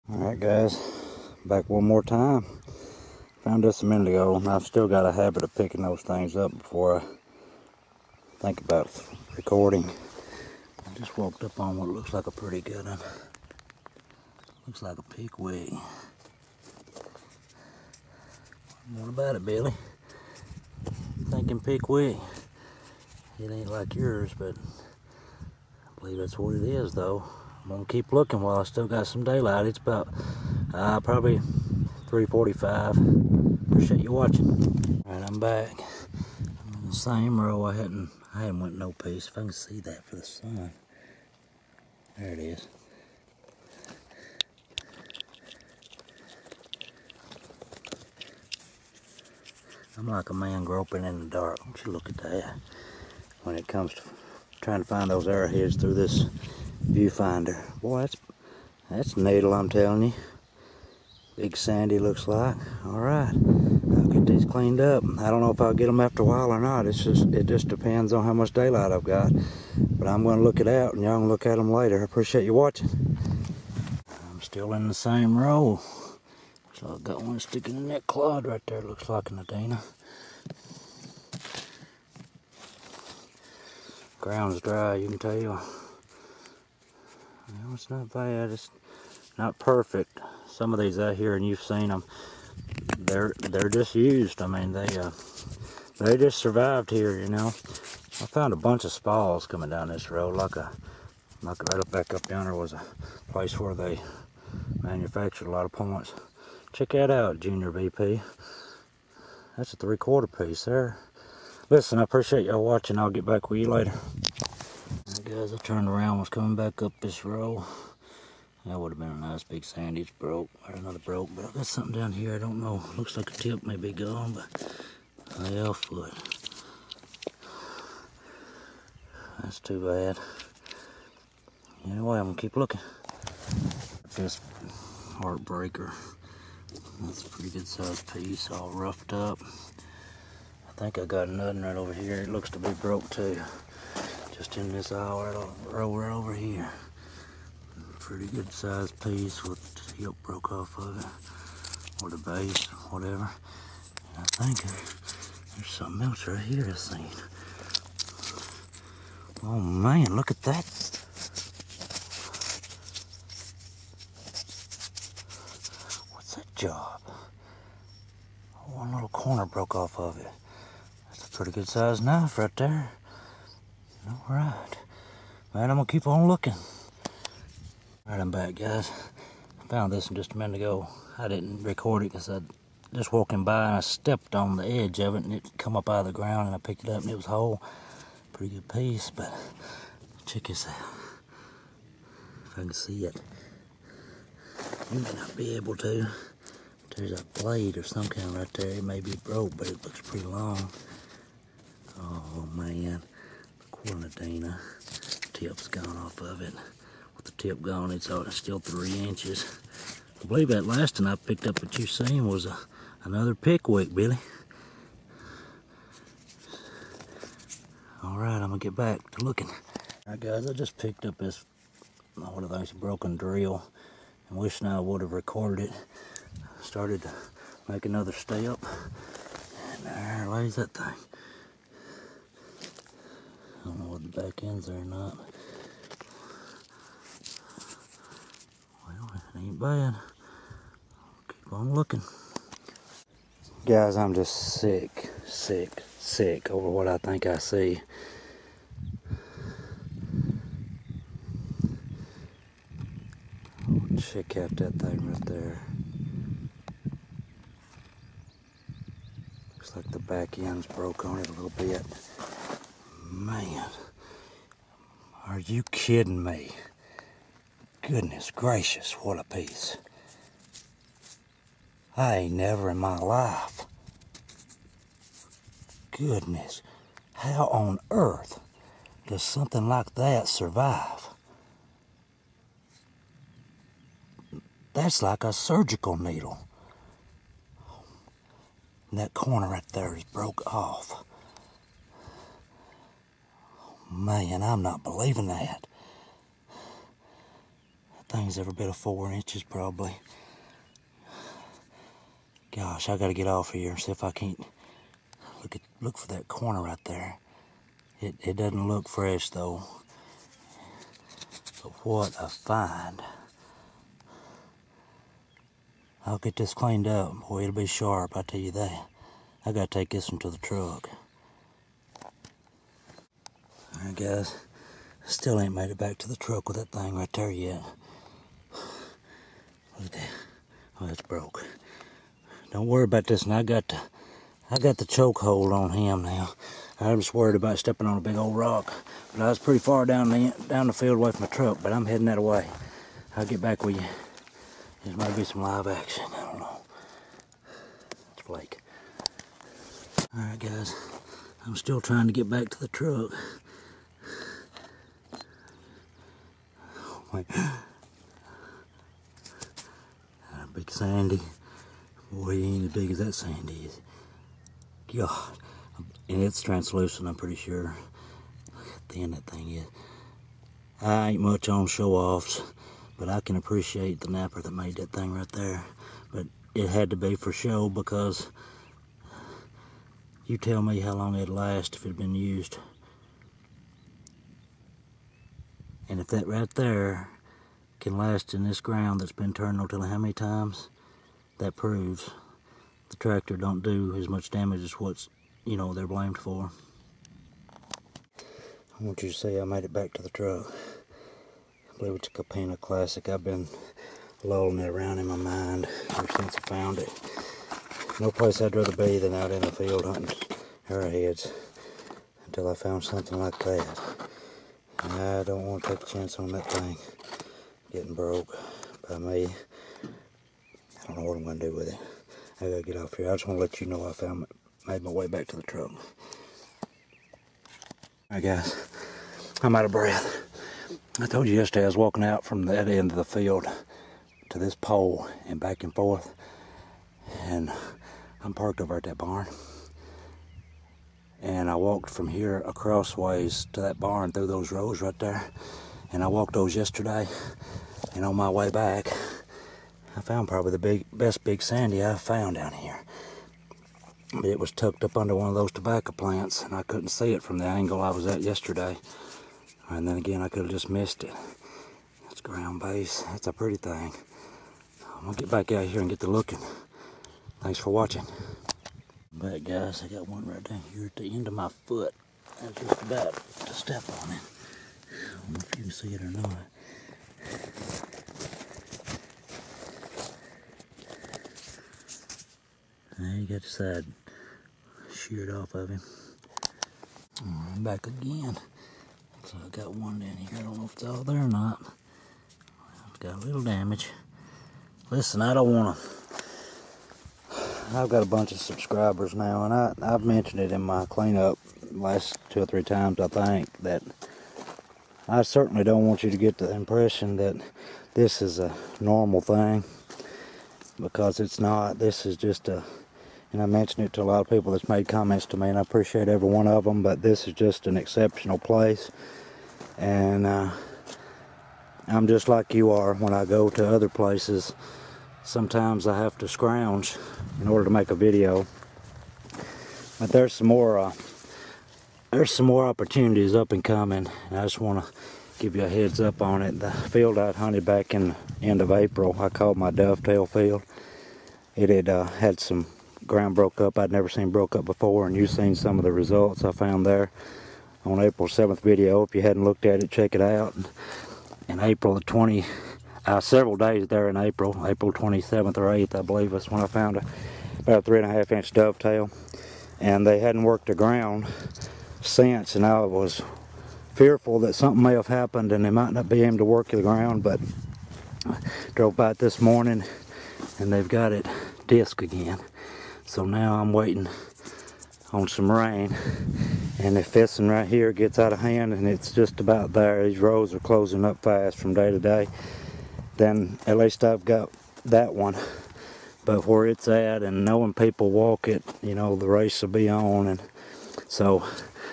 Alright guys, back one more time. Found this a minute ago, and I've still got a habit of picking those things up before I think about recording. I just walked up on what looks like a pretty good one. Looks like a pigwig. What about it, Billy? Thinking pigwig. It ain't like yours, but I believe that's what it is though. I'm gonna keep looking while I still got some daylight. It's about probably 3:45. Appreciate you watching. Alright, I'm back. I'm in the same row. I hadn't went no piece. If I can see that for the sun. There it is. I'm like a man groping in the dark. Don't you look at that. When it comes to trying to find those arrowheads through this viewfinder. Boy, that's needle, I'm telling you. Big sandy looks like. Alright, I'll get these cleaned up. I don't know if I'll get them after a while or not. It just depends on how much daylight I've got. But I'm going to look it out and y'all can look at them later. I appreciate you watching. I'm still in the same row. So I've got one sticking in that clod right there. Looks like an Adena. Ground's dry, you can tell. Well, it's not bad. It's not perfect. Some of these out here, and you've seen them, they're just used. I mean, they just survived here, you know. I found a bunch of spalls coming down this road, like right back up down there was a place where they manufactured a lot of points. Check that out, Junior VP. That's a 3/4 piece there. Listen, I appreciate y'all watching. I'll get back with you later. Right, guys, I turned around, was coming back up this row. That would have been a nice big sandy. It's broke, or another broke, but I got something down here. I don't know. Looks like a tip may be gone, but hell foot. That's too bad. Anyway, I'm gonna keep looking. This heartbreaker. That's a pretty good sized piece, all roughed up. I think I got nothing right over here. It looks to be broke too. Just in this aisle, row right over here. Pretty good sized piece with the tip broke off of it, or the base, whatever. And I think there's something else right here I seen. Oh man, look at that. What's that job? One little corner broke off of it. That's a pretty good sized knife right there. Alright. Man, I'm gonna keep on looking. Alright, I'm back, guys. I found this just a minute ago. I didn't record it because I just walking by and I stepped on the edge of it and it come up out of the ground and I picked it up and it was whole. Pretty good piece, but check this out. If I can see it. You may not be able to. There's a blade or some kind right there. It may be broke, but it looks pretty long. Oh man. An Adena. Tip's gone off of it. With the tip gone, it's still 3 inches. I believe that last one I picked up that you seen was another pickwick, Billy. Alright, I'm gonna get back to looking. Alright guys, I just picked up this, what I think is a broken drill. And wishing I would have recorded it. Started to make another step. And there lays that thing. I don't know what the back end's there or not. Well, it ain't bad. Keep on looking. Guys, I'm just sick over what I think I see. Check out that thing right there. Looks like the back end's broke on it a little bit. Man, are you kidding me? Goodness gracious, what a piece. I ain't never in my life. Goodness, how on earth does something like that survive? That's like a surgical needle. And that corner right there is broke off. Man, I'm not believing that. thing's every bit of 4 inches probably. Gosh, I gotta get off here and see if I can't look for that corner right there. It doesn't look fresh though. But what a find. I'll get this cleaned up. Boy, it'll be sharp, I tell you that. I gotta take this one to the truck. Alright guys, I still ain't made it back to the truck with that thing right there yet. Look at that. Oh, it's broke. Don't worry about this, and I got the choke hold on him now. I'm just worried about stepping on a big old rock. But I was pretty far down the field away from my truck, but I'm heading that way. I'll get back with you. There might be some live action, I don't know. It's flake. Alright guys, I'm still trying to get back to the truck. Wait. Big Sandy. Boy, he ain't as big as that Sandy is. God. And it's translucent, I'm pretty sure. Look how thin that thing is. I ain't much on show-offs, but I can appreciate the napper that made that thing right there. But it had to be for show, because you tell me how long it'd last if it had been used. And if that right there can last in this ground that's been turned no telling how many times, that proves the tractor don't do as much damage as what's, you know, they're blamed for. I want you to see I made it back to the truck. I believe it's a Copina Classic. I've been lolling it around in my mind ever since I found it. No place I'd rather be than out in the field hunting arrowheads until I found something like that. And I don't want to take a chance on that thing getting broke by me. I don't know what I'm going to do with it. I gotta get off here. I just want to let you know I made my way back to the truck. Alright guys, I'm out of breath. I told you yesterday I was walking out from that end of the field to this pole and back and forth. And I'm parked over at that barn. And I walked from here across ways to that barn through those rows right there. And I walked those yesterday. And on my way back, I found probably the best big Sandy I've found down here. But it was tucked up under one of those tobacco plants, and I couldn't see it from the angle I was at yesterday. And then again, I could have just missed it. That's ground base. That's a pretty thing. I'm gonna get back out here and get to looking. Thanks for watching. Back guys, I got one right down here at the end of my foot. I was just about to step on it. I don't know if you can see it or not. Now you got the side sheared off of him. I'm back again. So I got one down here. I don't know if it's all there or not. It's got a little damage. Listen, I don't want to. I've got a bunch of subscribers now, and I've mentioned it in my cleanup last 2 or 3 times, I think, that I certainly don't want you to get the impression that this is a normal thing, because it's not. This is just a, and I mentioned it to a lot of people that's made comments to me, and I appreciate every one of them, but this is just an exceptional place. And I'm just like you are when I go to other places. Sometimes I have to scrounge in order to make a video. But there's some more opportunities up and coming, and I just want to give you a heads up on it. The field I'd hunted back in the end of April, I called my dovetail field. It had had some ground broke up I'd never seen broke up before, and you've seen some of the results I found there on April 7th video. If you hadn't looked at it, check it out. In April the 20th, several days there in April 27th or 8th, I believe, that's when I found about a 3.5 inch dovetail. And they hadn't worked the ground since, and I was fearful that something may have happened and they might not be able to work the ground, but I drove by it this morning and they've got it disc again. So now I'm waiting on some rain, and if this one right here gets out of hand, and it's just about there, these rows are closing up fast from day to day, then at least I've got that one. But where it's at, and knowing people walk it, you know, the race will be on. And so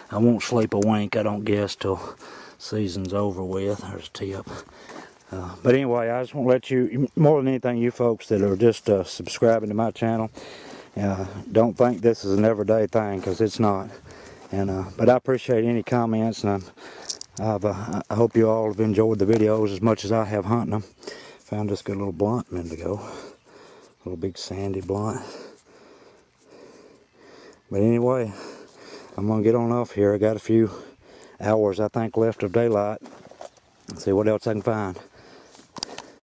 I won't sleep a wink, I don't guess, till season's over with. There's a tip. But anyway, I just want to let you, more than anything, you folks that are just subscribing to my channel, don't think this is an everyday thing, because it's not. But I appreciate any comments, and I hope you all have enjoyed the videos as much as I have hunting them. Found this good little blunt a minute ago. A little big sandy blunt. But anyway, I'm going to get on off here. I got a few hours, I think, left of daylight. Let's see what else I can find.